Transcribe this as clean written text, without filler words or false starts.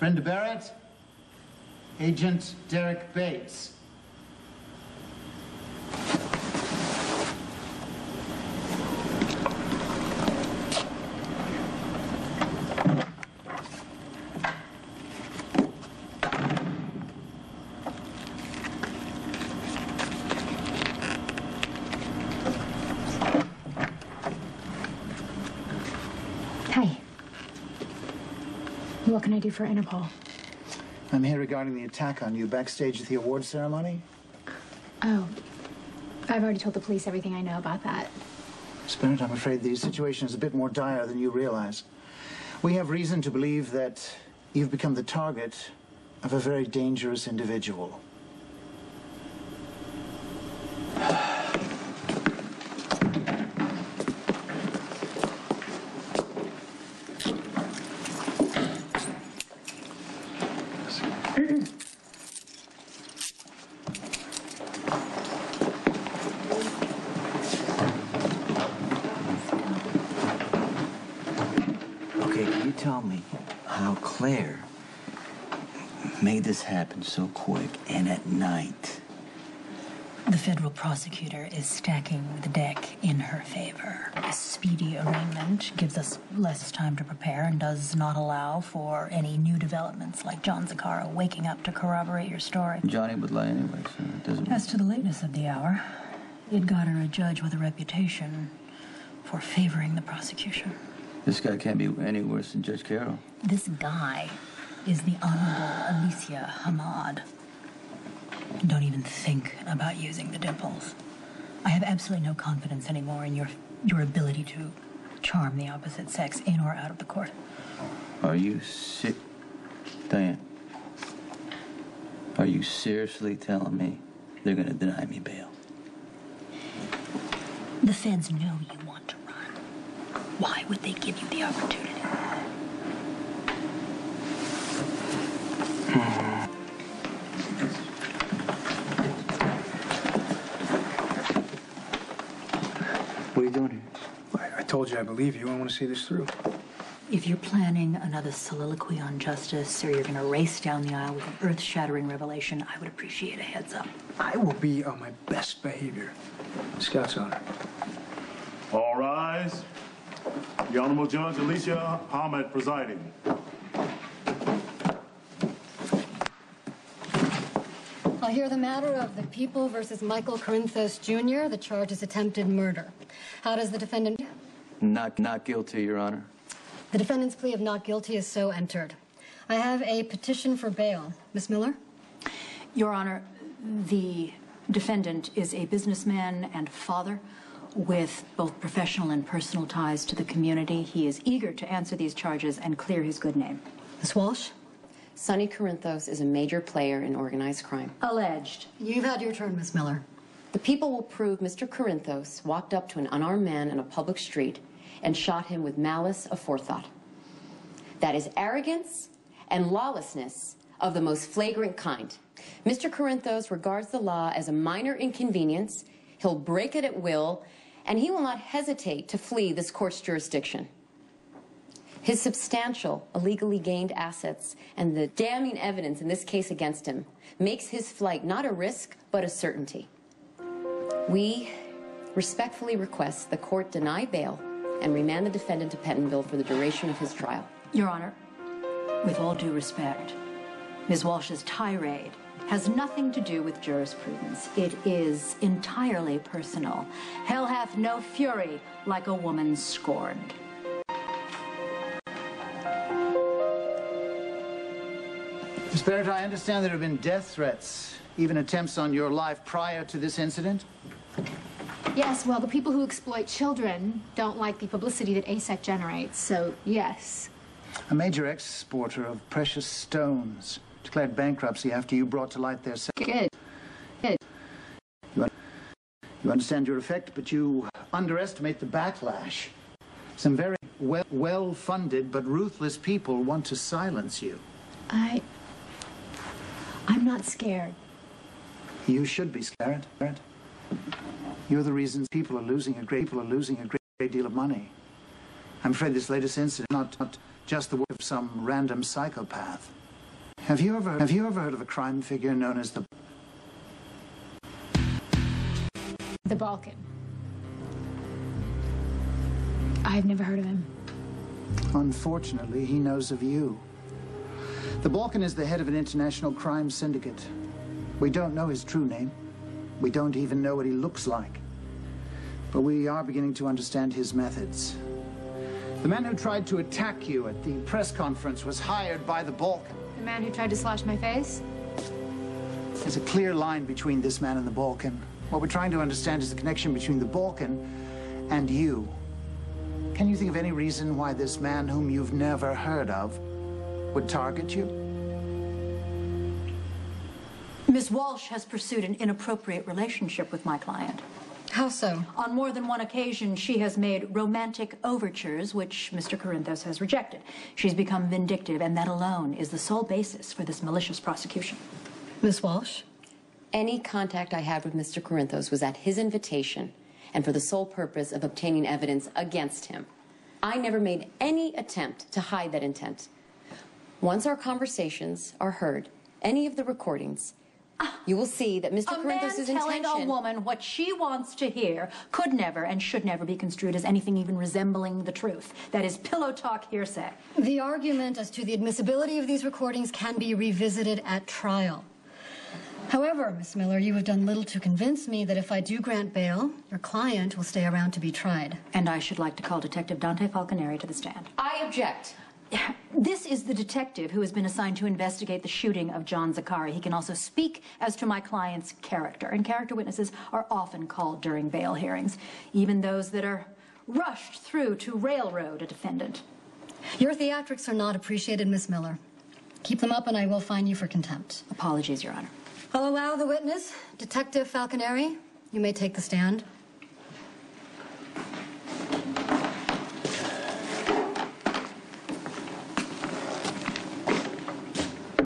Brenda Barrett, Agent Derek Bates. Hi. What can I do for Interpol? I'm here regarding the attack on you backstage at the award ceremony. Oh, I've already told the police everything I know about that. Miss Barrett, I'm afraid the situation is a bit more dire than you realize. We have reason to believe that you've become the target of a very dangerous individual. Tell me how Claire made this happen so quick and at night. The federal prosecutor is stacking the deck in her favor. A speedy arraignment gives us less time to prepare and does not allow for any new developments like John Zaccaro waking up to corroborate your story. Johnny would lie anyway, so it doesn't... As to the lateness of the hour, it got her a judge with a reputation for favoring the prosecution. This guy can't be any worse than Judge Carroll. This guy is the Honorable Alicia Hamad. Don't even think about using the dimples. I have absolutely no confidence anymore in your ability to charm the opposite sex in or out of the court. Are you sick, Diane? Are you seriously telling me they're going to deny me bail? The feds know you want to run. Why would they give you the opportunity? What are you doing here? I told you I believe you. I want to see this through. If you're planning another soliloquy on justice or you're going to race down the aisle with an earth-shattering revelation, I would appreciate a heads up. I will be on my best behavior. Scout's honor. All rise. The Honorable Judge Alicia Hamad presiding. I'll hear the matter of the People versus Michael Corinthos Jr. The charge is attempted murder. How does the defendant... Not guilty, Your Honor. The defendant's plea of not guilty is so entered. I have a petition for bail. Miss Miller? Your Honor, the defendant is a businessman and father with both professional and personal ties to the community. He is eager to answer these charges and clear his good name. Miss Walsh? Sonny Corinthos is a major player in organized crime. Alleged. You've had your turn, Miss Miller. The people will prove Mr. Corinthos walked up to an unarmed man in a public street and shot him with malice aforethought. That is arrogance and lawlessness of the most flagrant kind. Mr. Corinthos regards the law as a minor inconvenience. He'll break it at will, and he will not hesitate to flee this court's jurisdiction. His substantial, illegally gained assets and the damning evidence in this case against him makes his flight not a risk, but a certainty. We respectfully request the court deny bail and remand the defendant to Pentonville for the duration of his trial. Your Honor, with all due respect, Ms. Walsh's tirade has nothing to do with jurisprudence. It is entirely personal. Hell hath no fury like a woman scorned. Miss Barrett, I understand there have been death threats, even attempts on your life prior to this incident? Yes, well, the people who exploit children don't like the publicity that ASEC generates, so yes. A major exporter of precious stones declared bankruptcy after you brought to light their... Good. Good. You understand your effect, but you underestimate the backlash. Some very well-funded but ruthless people want to silence you. I'm not scared. You should be scared. You're the reason people are losing a great deal of money. I'm afraid this latest incident is not just the work of some random psychopath. Have you ever heard of a crime figure known as the Balkan. I've never heard of him. Unfortunately, he knows of you. The Balkan is the head of an international crime syndicate. We don't know his true name. We don't even know what he looks like. But we are beginning to understand his methods. The man who tried to attack you at the press conference was hired by the Balkan. The man who tried to slash my face? There's a clear line between this man and the Balkan. What we're trying to understand is the connection between the Balkan and you. Can you think of any reason why this man, whom you've never heard of, would target you? Ms. Walsh has pursued an inappropriate relationship with my client. How so? On more than one occasion, she has made romantic overtures, which Mr. Corinthos has rejected. She's become vindictive, and that alone is the sole basis for this malicious prosecution. Miss Walsh? Any contact I had with Mr. Corinthos was at his invitation and for the sole purpose of obtaining evidence against him. I never made any attempt to hide that intent. Once our conversations are heard, any of the recordings, you will see that Mr. Corinthos' A man telling a woman what she wants to hear could never and should never be construed as anything even resembling the truth. That is pillow talk hearsay. The argument as to the admissibility of these recordings can be revisited at trial. However, Miss Miller, you have done little to convince me that if I do grant bail, your client will stay around to be tried. And I should like to call Detective Dante Falconeri to the stand. I object. This is the detective who has been assigned to investigate the shooting of John Zakari. He can also speak as to my client's character, and character witnesses are often called during bail hearings, even those that are rushed through to railroad a defendant. Your theatrics are not appreciated, Miss Miller. Keep them up and I will fine you for contempt. Apologies, Your Honor. I'll allow the witness, Detective Falconeri. You may take the stand.